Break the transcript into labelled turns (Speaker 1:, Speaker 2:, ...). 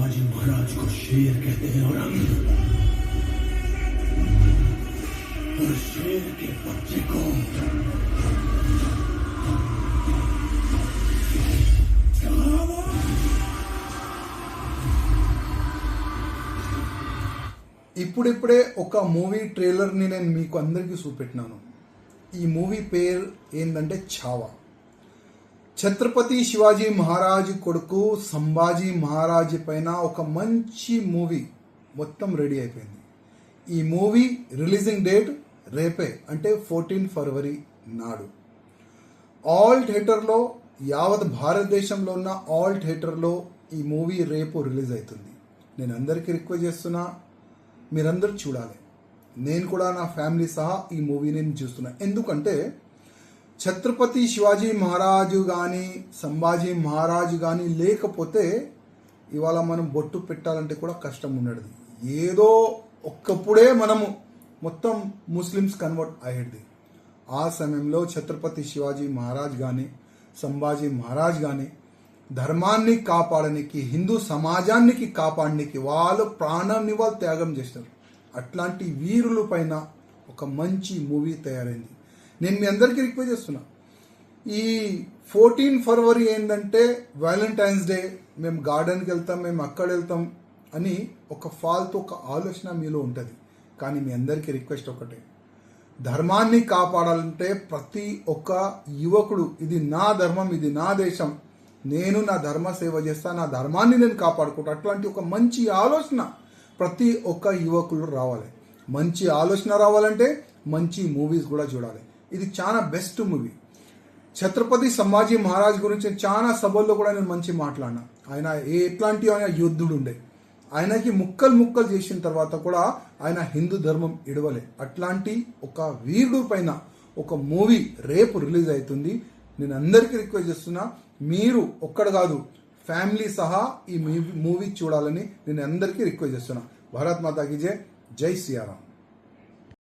Speaker 1: शिवाजी महाराज को शेर कहते हैं और शेर के बच्चे को
Speaker 2: ఇప్పుడిప్పుడే ఒక మూవీ ట్రైలర్ని నేను మీకు అందరికీ చూపెట్టినాను. ఈ మూవీ పేరు ఏంటంటే ఛావా. ఛత్రపతి శివాజీ మహారాజ్ కొడుకు సంభాజీ మహారాజ్ పైన ఒక మంచి మూవీ మొత్తం రెడీ అయిపోయింది. ఈ మూవీ రిలీజింగ్ డేట్ రేపే, అంటే 14 ఫిబ్రవరి నాడు. ఆల్ థియేటర్లో, యావత్ భారతదేశంలో ఉన్న ఆల్ థియేటర్లో ఈ మూవీ రేపు రిలీజ్ అవుతుంది. నేను అందరికీ రిక్వెస్ట్ చేస్తున్నా, మీరందరూ చూడాలి. నేను కూడా నా ఫ్యామిలీ సహా ఈ మూవీని చూస్తున్నా. ఎందుకంటే ఛత్రపతి శివాజీ మహారాజు కానీ సంభాజీ మహారాజు కానీ లేకపోతే ఇవాళ మనం బొట్టు పెట్టాలంటే కూడా కష్టం ఉండదు. ఏదో ఒక్కప్పుడే మనము మొత్తం ముస్లిమ్స్ కన్వర్ట్ అయ్యేది. ఆ సమయంలో ఛత్రపతి శివాజీ మహారాజ్ కానీ సంభాజీ మహారాజ్ కానీ ధర్మాన్ని కాపాడడానికి, హిందూ సమాజానికి కాపాడడానికి వాళ్ళు ప్రాణాన్ని వాళ్ళు త్యాగం చేస్తారు. అట్లాంటి వీరుల పైన ఒక మంచి మూవీ తయారైంది. నేను మీ అందరికీ రిక్వెస్ట్ చేస్తున్నా, ఈ 14 ఫిబ్రవరి ఏంటంటే వ్యాలంటైన్స్ డే, మేము గార్డెన్కి వెళ్తాం, మేము అక్కడ వెళ్తాం అని ఒక ఫాల్తు ఒక ఆలోచన మీలో ఉంటుంది. కానీ మీ అందరికీ రిక్వెస్ట్ ఒకటే, ధర్మాన్ని కాపాడాలంటే ప్రతి ఒక్క యువకుడు ఇది నా ధర్మం, ఇది నా దేశం, నేను నా ధర్మ సేవ చేస్తా, నా ధర్మాన్ని నేను కాపాడుకుంటా, అట్లాంటి ఒక మంచి ఆలోచన ప్రతి ఒక్క యువకులు రావాలి. మంచి ఆలోచన రావాలంటే మంచి మూవీస్ కూడా చూడాలి. ఇది చాలా బెస్ట్ మూవీ. ఛత్రపతి సంభాజీ మహారాజ్ గురించి చాలా సభల్లో కూడా నేను మంచి మాట్లాడినా. ఆయన ఎట్లాంటి ఆయన యోధుడు ఉండే, ఆయనకి ముక్కలు చేసిన తర్వాత కూడా ఆయన హిందూ ధర్మం ఇడవలే. అట్లాంటి ఒక వీరుడు పైన ఒక మూవీ రేపు రిలీజ్ అవుతుంది. నేను అందరికీ రిక్వెస్ట్ చేస్తున్నా, మీరు ఒక్కడ కాదు ఫ్యామిలీ సహా ఈ మూవీ చూడాలని నేను అందరికీ రిక్వెస్ట్ చేస్తున్నా. భారత్ మాతా కీ జై. జై శ్రీరామ్.